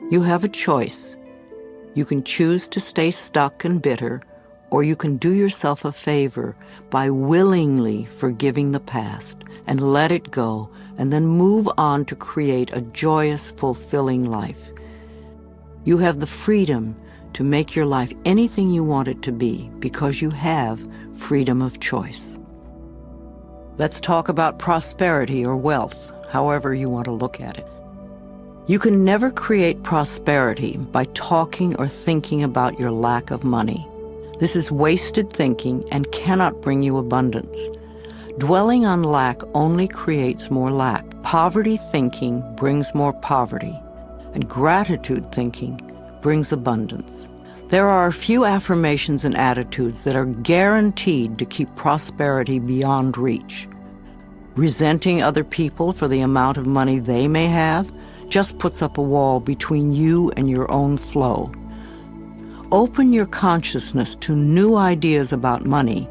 You have a choice. You can choose to stay stuck and bitter, or you can do yourself a favor by willingly forgiving the past and let it go, and then move on to create a joyous, fulfilling life. You have the freedom to make your life anything you want it to be because you have freedom of choice. Let's talk about prosperity or wealth, however you want to look at it. You can never create prosperity by talking or thinking about your lack of money. This is wasted thinking and cannot bring you abundance. Dwelling on lack only creates more lack. Poverty thinking brings more poverty, and gratitude thinking brings abundance. There are a few affirmations and attitudes that are guaranteed to keep prosperity beyond reach. Resenting other people for the amount of money they may have just puts up a wall between you and your own flow. Open your consciousness to new ideas about money,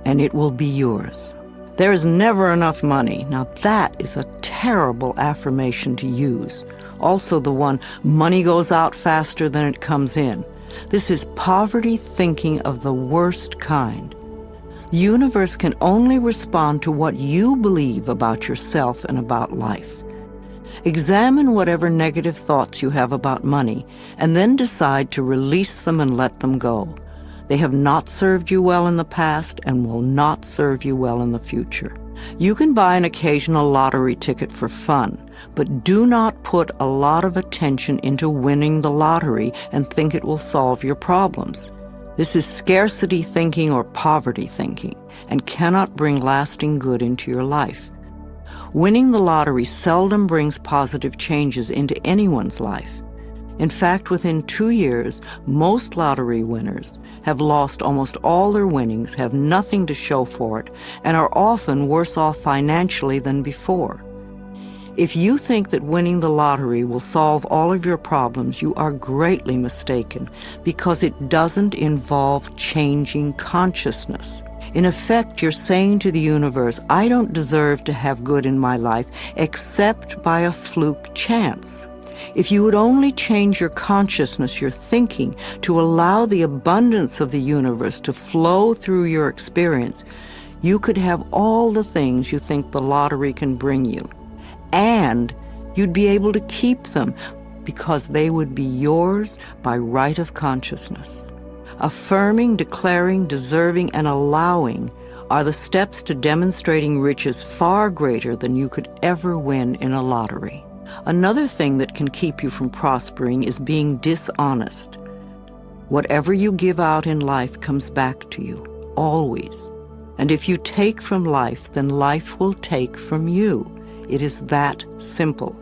and it will be yours. There is never enough money. Now that is a terrible affirmation to use. Also the one, money goes out faster than it comes in. This is poverty thinking of the worst kind. The universe can only respond to what you believe about yourself and about life. Examine whatever negative thoughts you have about money, and then decide to release them and let them go. They have not served you well in the past and will not serve you well in the future. You can buy an occasional lottery ticket for fun, but do not put a lot of attention into winning the lottery and think it will solve your problems. This is scarcity thinking or poverty thinking and cannot bring lasting good into your life. Winning the lottery seldom brings positive changes into anyone's life. In fact, within 2 years, most lottery winners have lost almost all their winnings, have nothing to show for it, and are often worse off financially than before. If you think that winning the lottery will solve all of your problems, you are greatly mistaken, because it doesn't involve changing consciousness. In effect, you're saying to the universe, I don't deserve to have good in my life except by a fluke chance. If you would only change your consciousness, your thinking, to allow the abundance of the universe to flow through your experience, you could have all the things you think the lottery can bring you. And you'd be able to keep them because they would be yours by right of consciousness. Affirming, declaring, deserving, and allowing are the steps to demonstrating riches far greater than you could ever win in a lottery. Another thing that can keep you from prospering is being dishonest. Whatever you give out in life comes back to you, always. And if you take from life, then life will take from you. It is that simple.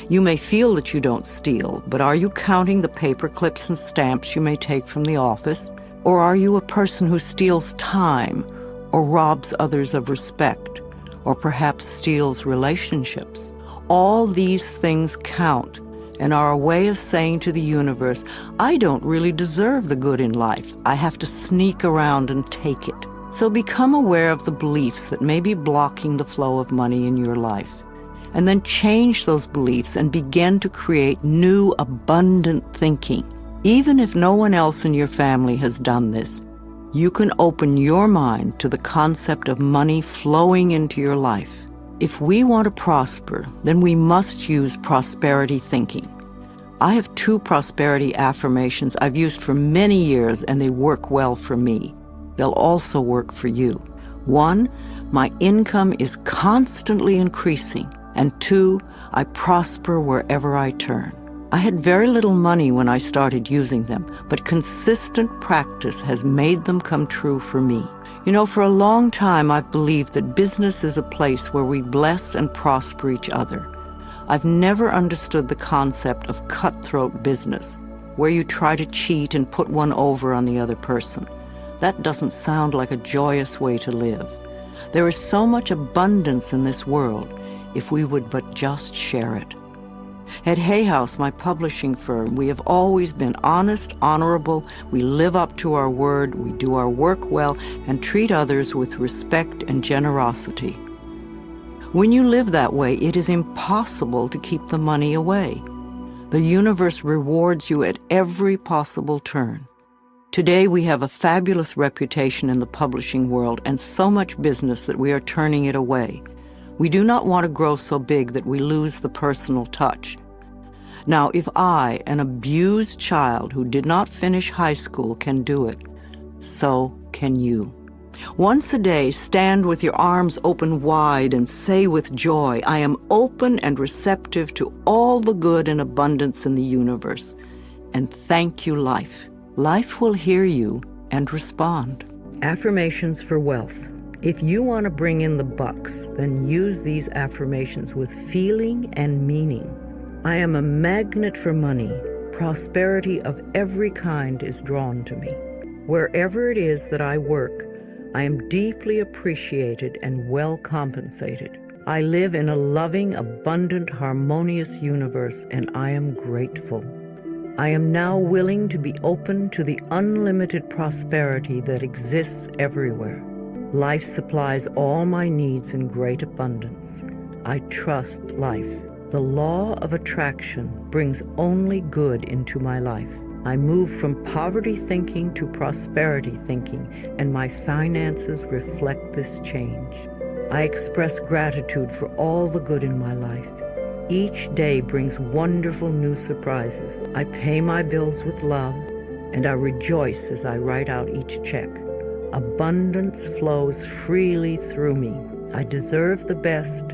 You may feel that you don't steal, but are you counting the paper clips and stamps you may take from the office? Or are you a person who steals time, or robs others of respect, or perhaps steals relationships? All these things count and are a way of saying to the universe, I don't really deserve the good in life. I have to sneak around and take it. So become aware of the beliefs that may be blocking the flow of money in your life. And then change those beliefs and begin to create new, abundant thinking. Even if no one else in your family has done this, you can open your mind to the concept of money flowing into your life. If we want to prosper, then we must use prosperity thinking. I have 2 prosperity affirmations I've used for many years, and they work well for me. They'll also work for you. 1, my income is constantly increasing. And 2, I prosper wherever I turn. I had very little money when I started using them, but consistent practice has made them come true for me. You know, for a long time I've believed that business is a place where we bless and prosper each other. I've never understood the concept of cutthroat business, where you try to cheat and put one over on the other person. That doesn't sound like a joyous way to live. There is so much abundance in this world, if we would but just share it. At Hay House, my publishing firm, we have always been honest, honorable, we live up to our word, we do our work well, and treat others with respect and generosity. When you live that way, it is impossible to keep the money away. The universe rewards you at every possible turn. Today we have a fabulous reputation in the publishing world and so much business that we are turning it away. We do not want to grow so big that we lose the personal touch. Now, if I, an abused child who did not finish high school, can do it, so can you. Once a day, stand with your arms open wide and say with joy, I am open and receptive to all the good and abundance in the universe. And thank you, life. Life will hear you and respond. Affirmations for wealth. If you want to bring in the bucks, then use these affirmations with feeling and meaning. I am a magnet for money. Prosperity of every kind is drawn to me. Wherever it is that I work, I am deeply appreciated and well compensated. I live in a loving, abundant, harmonious universe, and I am grateful. I am now willing to be open to the unlimited prosperity that exists everywhere. Life supplies all my needs in great abundance. I trust life. The law of attraction brings only good into my life. I move from poverty thinking to prosperity thinking, and my finances reflect this change. I express gratitude for all the good in my life. Each day brings wonderful new surprises. I pay my bills with love, and I rejoice as I write out each check. Abundance flows freely through me. I deserve the best,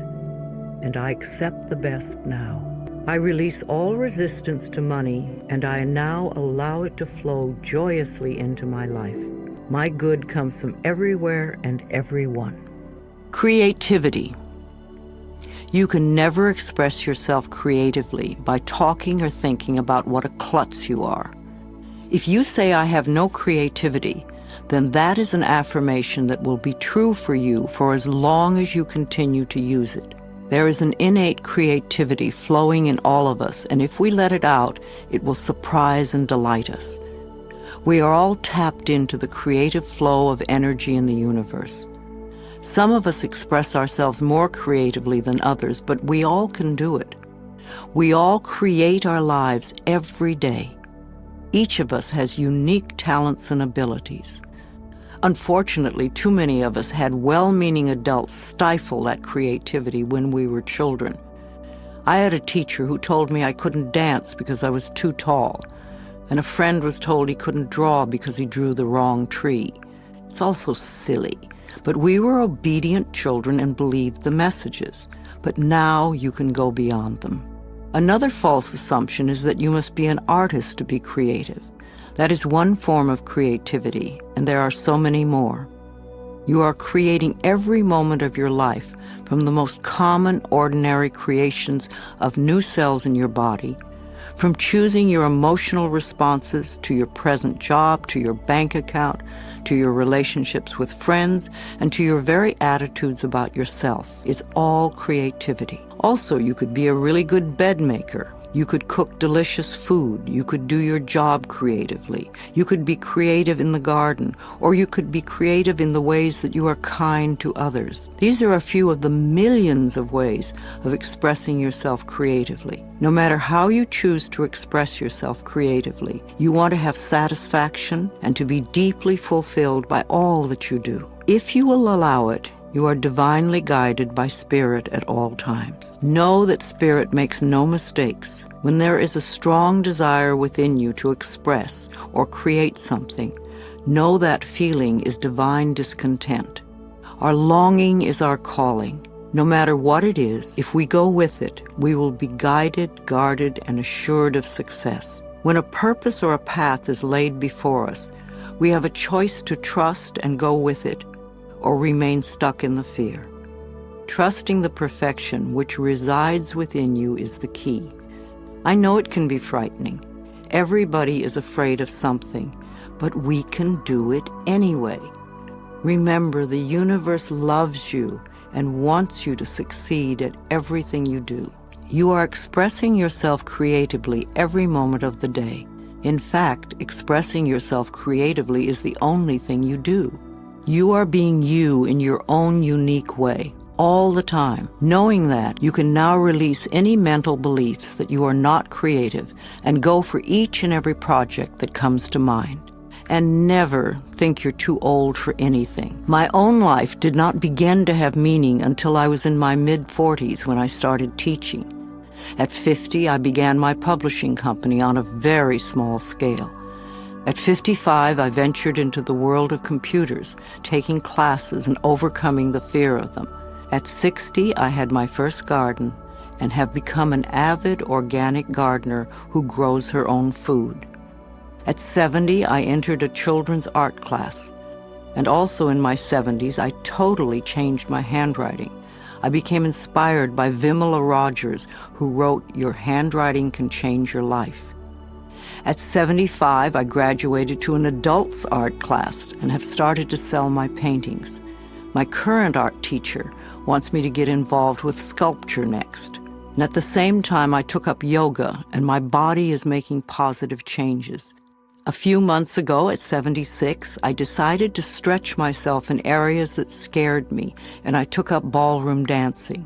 and I accept the best now. I release all resistance to money, and I now allow it to flow joyously into my life. My good comes from everywhere and everyone. Creativity. You can never express yourself creatively by talking or thinking about what a klutz you are. If you say, I have no creativity, then that is an affirmation that will be true for you for as long as you continue to use it. There is an innate creativity flowing in all of us, and if we let it out, it will surprise and delight us. We are all tapped into the creative flow of energy in the universe. Some of us express ourselves more creatively than others, but we all can do it. We all create our lives every day. Each of us has unique talents and abilities. Unfortunately, too many of us had well-meaning adults stifle that creativity when we were children. I had a teacher who told me I couldn't dance because I was too tall, and a friend was told he couldn't draw because he drew the wrong tree. It's all so silly, but we were obedient children and believed the messages. But now you can go beyond them. Another false assumption is that you must be an artist to be creative. That is one form of creativity, and there are so many more. You are creating every moment of your life, from the most common, ordinary creations of new cells in your body, from choosing your emotional responses to your present job, to your bank account, to your relationships with friends, and to your very attitudes about yourself. It's all creativity. Also, you could be a really good bed maker. You could cook delicious food. You could do your job creatively. You could be creative in the garden, or you could be creative in the ways that you are kind to others. These are a few of the millions of ways of expressing yourself creatively. No matter how you choose to express yourself creatively, you want to have satisfaction and to be deeply fulfilled by all that you do. If you will allow it, you are divinely guided by Spirit at all times. Know that Spirit makes no mistakes. When there is a strong desire within you to express or create something, know that feeling is divine discontent. Our longing is our calling. No matter what it is, if we go with it, we will be guided, guarded, and assured of success. When a purpose or a path is laid before us, we have a choice to trust and go with it, or remain stuck in the fear. Trusting the perfection which resides within you is the key. I know it can be frightening. Everybody is afraid of something, but we can do it anyway. Remember, the universe loves you and wants you to succeed at everything you do. You are expressing yourself creatively every moment of the day. In fact, expressing yourself creatively is the only thing you do. You are being you in your own unique way. all the time, knowing that you can now release any mental beliefs that you are not creative and go for each and every project that comes to mind. And never think you're too old for anything. My own life did not begin to have meaning until I was in my mid-40s when I started teaching. At 50, I began my publishing company on a very small scale. At 55, I ventured into the world of computers, taking classes and overcoming the fear of them. At 60, I had my first garden and have become an avid organic gardener who grows her own food. At 70, I entered a children's art class. And also in my 70s, I totally changed my handwriting. I became inspired by Vimala Rogers, who wrote, "Your handwriting can change your life." At 75, I graduated to an adults art class and have started to sell my paintings. My current art teacher wants me to get involved with sculpture next. And at the same time, I took up yoga, and my body is making positive changes. A few months ago, at 76, I decided to stretch myself in areas that scared me, and I took up ballroom dancing.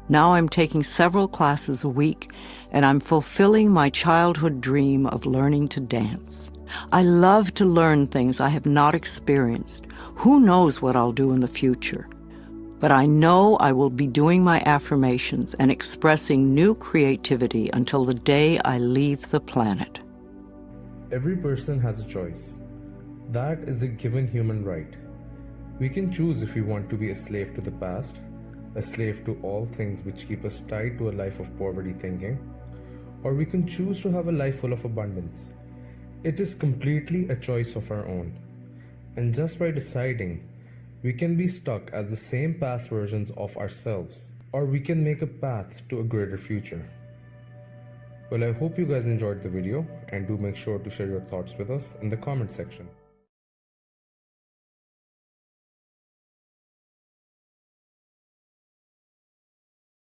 Now I'm taking several classes a week, and I'm fulfilling my childhood dream of learning to dance. I love to learn things I have not experienced. Who knows what I'll do in the future? But I know I will be doing my affirmations and expressing new creativity until the day I leave the planet. Every person has a choice. That is a given human right. We can choose if we want to be a slave to the past, a slave to all things which keep us tied to a life of poverty thinking, or we can choose to have a life full of abundance. It is completely a choice of our own. And just by deciding, we can be stuck as the same past versions of ourselves, or we can make a path to a greater future. Well, I hope you guys enjoyed the video, and do make sure to share your thoughts with us in the comment section.